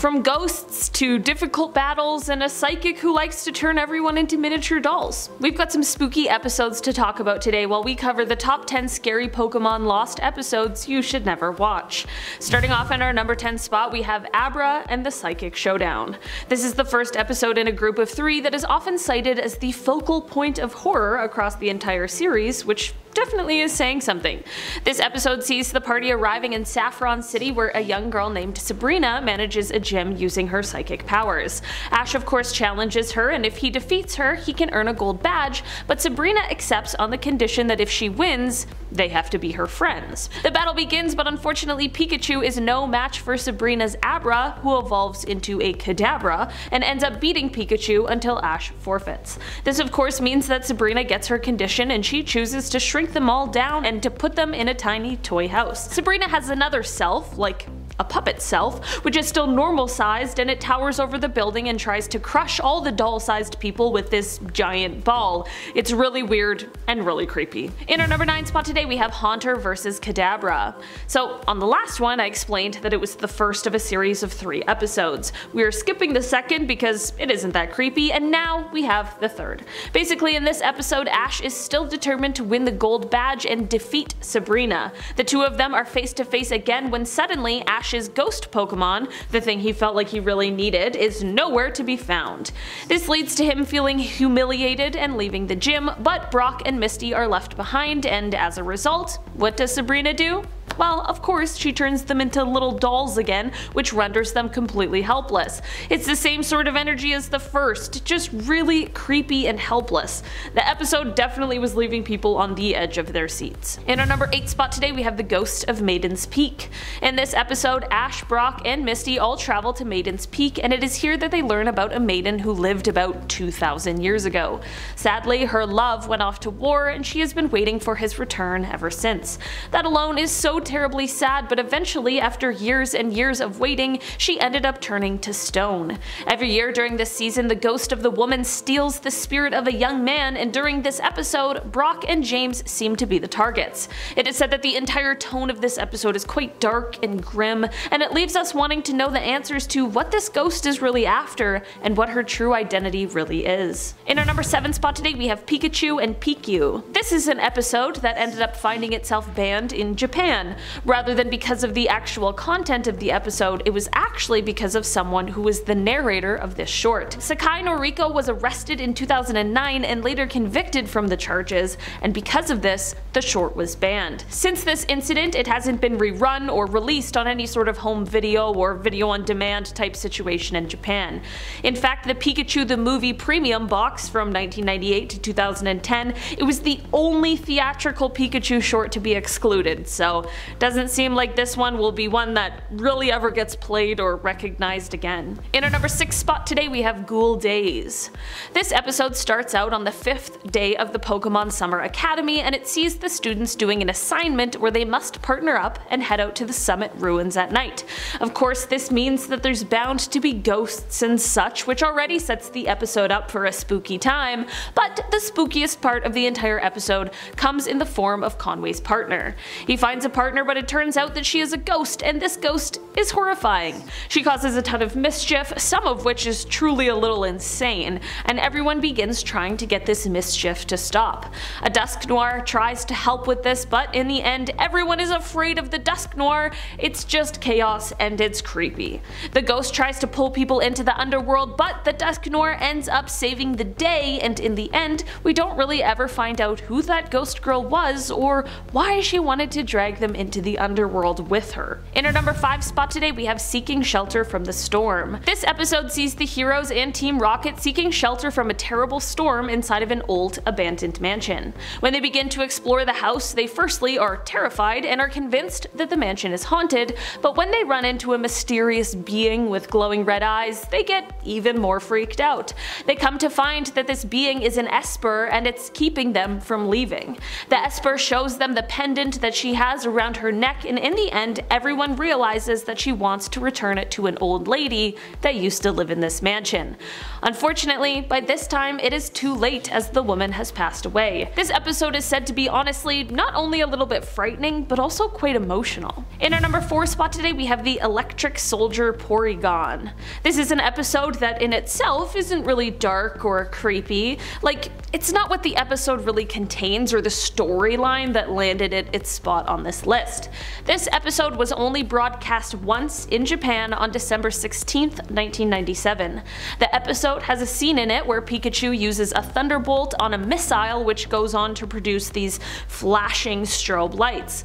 From ghosts to difficult battles and a psychic who likes to turn everyone into miniature dolls. We've got some spooky episodes to talk about today while we cover the top 10 scary Pokemon Lost episodes you should never watch. Starting off in our number 10 spot, we have Abra and the Psychic Showdown. This is the first episode in a group of 3 that is often cited as the focal point of horror across the entire series, which definitely is saying something. This episode sees the party arriving in Saffron City, where a young girl named Sabrina manages a gym using her psychic powers. Ash of course challenges her, and if he defeats her, he can earn a gold badge, but Sabrina accepts on the condition that if she wins, they have to be her friends. The battle begins, but unfortunately Pikachu is no match for Sabrina's Abra, who evolves into a Kadabra and ends up beating Pikachu until Ash forfeits. This of course means that Sabrina gets her condition and she chooses to shrink them all down and to put them in a tiny toy house. Sabrina has another self, like a puppet self, which is still normal sized, and it towers over the building and tries to crush all the doll sized people with this giant ball. It's really weird and really creepy. In our number 9 spot today we have Haunter vs Kadabra. So on the last one I explained that it was the first of a series of 3 episodes. We are skipping the second because it isn't that creepy, and now we have the third. Basically in this episode Ash is still determined to win the gold badge and defeat Sabrina. The two of them are face to face again when suddenly Ash's ghost Pokemon, the thing he felt like he really needed, is nowhere to be found. This leads to him feeling humiliated and leaving the gym, but Brock and Misty are left behind, and as a result, what does Sabrina do? Well, of course, she turns them into little dolls again, which renders them completely helpless. It's the same sort of energy as the first, just really creepy and helpless. The episode definitely was leaving people on the edge of their seats. In our number 8 spot today we have the Ghost of Maiden's Peak. In this episode, Ash, Brock, and Misty all travel to Maiden's Peak, and it is here that they learn about a maiden who lived about 2,000 years ago. Sadly, her love went off to war, and she has been waiting for his return ever since. That alone is so terribly sad, but eventually, after years and years of waiting, she ended up turning to stone. Every year during this season, the ghost of the woman steals the spirit of a young man, and during this episode, Brock and James seem to be the targets. It is said that the entire tone of this episode is quite dark and grim, and it leaves us wanting to know the answers to what this ghost is really after and what her true identity really is. In our number 7 spot today we have Pikachu and Pikyu. This is an episode that ended up finding itself banned in Japan. Rather than because of the actual content of the episode, it was actually because of someone who was the narrator of this short. Sakai Noriko was arrested in 2009 and later convicted from the charges, and because of this, the short was banned. Since this incident, it hasn't been rerun or released on any sort of home video or video on demand type situation in Japan. In fact, the Pikachu the Movie Premium box from 1998 to 2010, it was the only theatrical Pikachu short to be excluded, so doesn't seem like this one will be one that really ever gets played or recognized again. In our number 6 spot today we have Ghoul Days. This episode starts out on the 5th day of the Pokemon Summer Academy, and it sees the students doing an assignment where they must partner up and head out to the Summit Ruins at night. Of course, this means that there's bound to be ghosts and such, which already sets the episode up for a spooky time, but the spookiest part of the entire episode comes in the form of Conway's partner. He finds a partner, but it turns out that she is a ghost, and this ghost is horrifying. She causes a ton of mischief, some of which is truly a little insane, and everyone begins trying to get this mischief to stop. A Dusknoir tries to help with this, but in the end everyone is afraid of the Dusknoir. It's just chaos and it's creepy. The ghost tries to pull people into the underworld, but the Dusknoir ends up saving the day, and in the end we don't really ever find out who that ghost girl was or why she wanted to drag them into the underworld with her. In our number 5 spot today we have Seeking Shelter from the Storm. This episode sees the heroes and Team Rocket seeking shelter from a terrible storm inside of an old abandoned mansion. When they begin to explore the house, they firstly are terrified and are convinced that the mansion is haunted, but when they run into a mysterious being with glowing red eyes, they get even more freaked out. They come to find that this being is an Esper and it's keeping them from leaving. The Esper shows them the pendant that she has around around her neck, and in the end everyone realizes that she wants to return it to an old lady that used to live in this mansion. Unfortunately, by this time it is too late as the woman has passed away. This episode is said to be honestly not only a little bit frightening, but also quite emotional. In our number 4 spot today we have the Electric Soldier Porygon. This is an episode that in itself isn't really dark or creepy. Like, it's not what the episode really contains or the storyline that landed it its spot on this list. This episode was only broadcast once in Japan on December 16th, 1997. The episode has a scene in it where Pikachu uses a thunderbolt on a missile which goes on to produce these flashing strobe lights.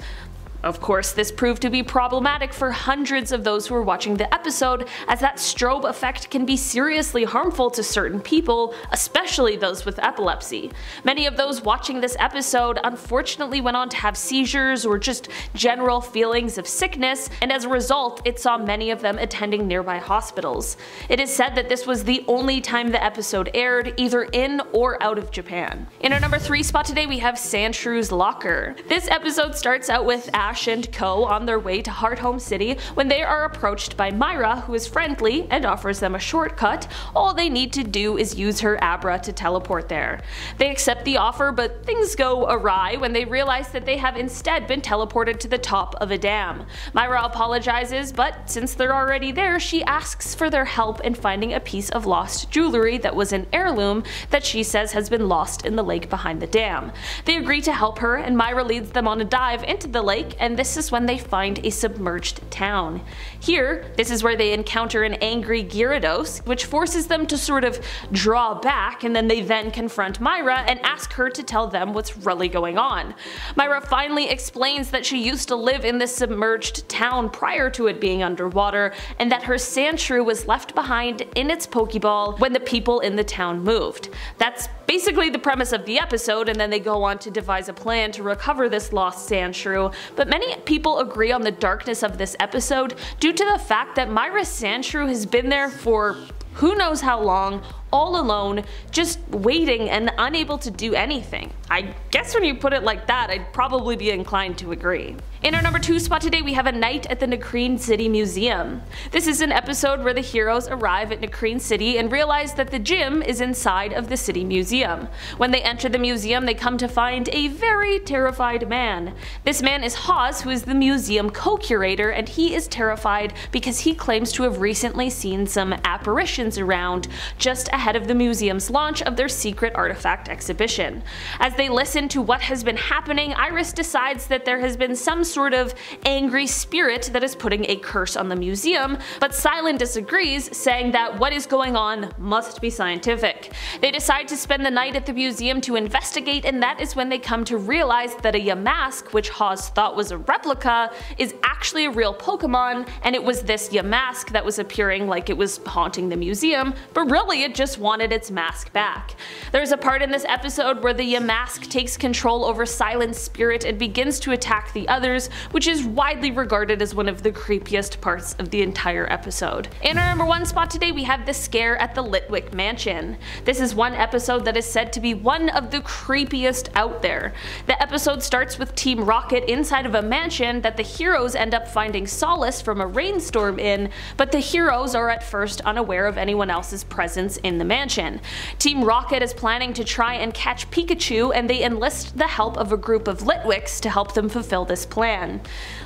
Of course, this proved to be problematic for hundreds of those who were watching the episode, as that strobe effect can be seriously harmful to certain people, especially those with epilepsy. Many of those watching this episode unfortunately went on to have seizures or just general feelings of sickness, and as a result, it saw many of them attending nearby hospitals. It is said that this was the only time the episode aired, either in or out of Japan. In our number 3 spot today we have Sandshrews Locker. This episode starts out with Ash and Co. on their way to Hearthome City when they are approached by Myra, who is friendly and offers them a shortcut. All they need to do is use her Abra to teleport there. They accept the offer, but things go awry when they realize that they have instead been teleported to the top of a dam. Myra apologizes, but since they're already there, she asks for their help in finding a piece of lost jewelry that was an heirloom that she says has been lost in the lake behind the dam. They agree to help her, and Myra leads them on a dive into the lake, and this is when they find a submerged town. Here, this is where they encounter an angry Gyarados, which forces them to sort of draw back, and then they confront Myra and ask her to tell them what's really going on. Myra finally explains that she used to live in this submerged town prior to it being underwater, and that her Sandshrew was left behind in its Pokeball when the people in the town moved. That's basically the premise of the episode, and then they go on to devise a plan to recover this lost Sandshrew, but many people agree on the darkness of this episode due to the fact that Myra's Sandshrew has been there for who knows how long, all alone, just waiting and unable to do anything. I guess when you put it like that, I'd probably be inclined to agree. In our number 2 spot today we have A Night at the Nacrene City Museum. This is an episode where the heroes arrive at Nacrene City and realize that the gym is inside of the city museum. When they enter the museum, they come to find a very terrified man. This man is Hawes, who is the museum co-curator, and he is terrified because he claims to have recently seen some apparitions around just ahead of the museum's launch of their secret artifact exhibition. As they listen to what has been happening, Iris decides that there has been some sort of angry spirit that is putting a curse on the museum, but Silent disagrees, saying that what is going on must be scientific. They decide to spend the night at the museum to investigate, and that is when they come to realize that a Yamask, which Hawes thought was a replica, is actually a real Pokemon, and it was this Yamask that was appearing like it was haunting the museum, but really it just wanted its mask back. There's a part in this episode where the Yamask takes control over Silent's spirit and begins to attack the others, which is widely regarded as one of the creepiest parts of the entire episode. In our number 1 spot today we have The Scare at the Litwick Mansion. This is one episode that is said to be one of the creepiest out there. The episode starts with Team Rocket inside of a mansion that the heroes end up finding solace from a rainstorm in, but the heroes are at first unaware of anyone else's presence in the mansion. Team Rocket is planning to try and catch Pikachu, and they enlist the help of a group of Litwicks to help them fulfill this plan.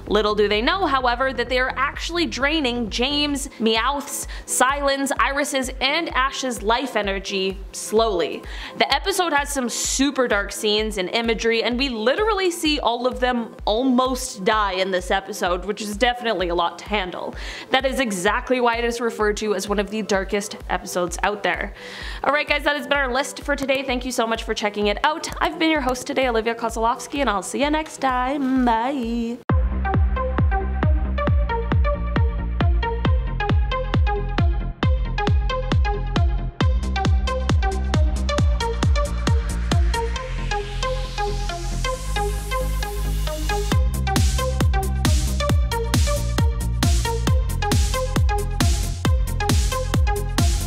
Little do they know, however, that they are actually draining James, Meowth's, Silent's, Iris's, and Ash's life energy slowly. The episode has some super dark scenes and imagery, and we literally see all of them almost die in this episode, which is definitely a lot to handle. That is exactly why it is referred to as one of the darkest episodes out there. Alright guys, that has been our list for today. Thank you so much for checking it out. I've been your host today, Olivia Kozlowski, and I'll see you next time. Bye!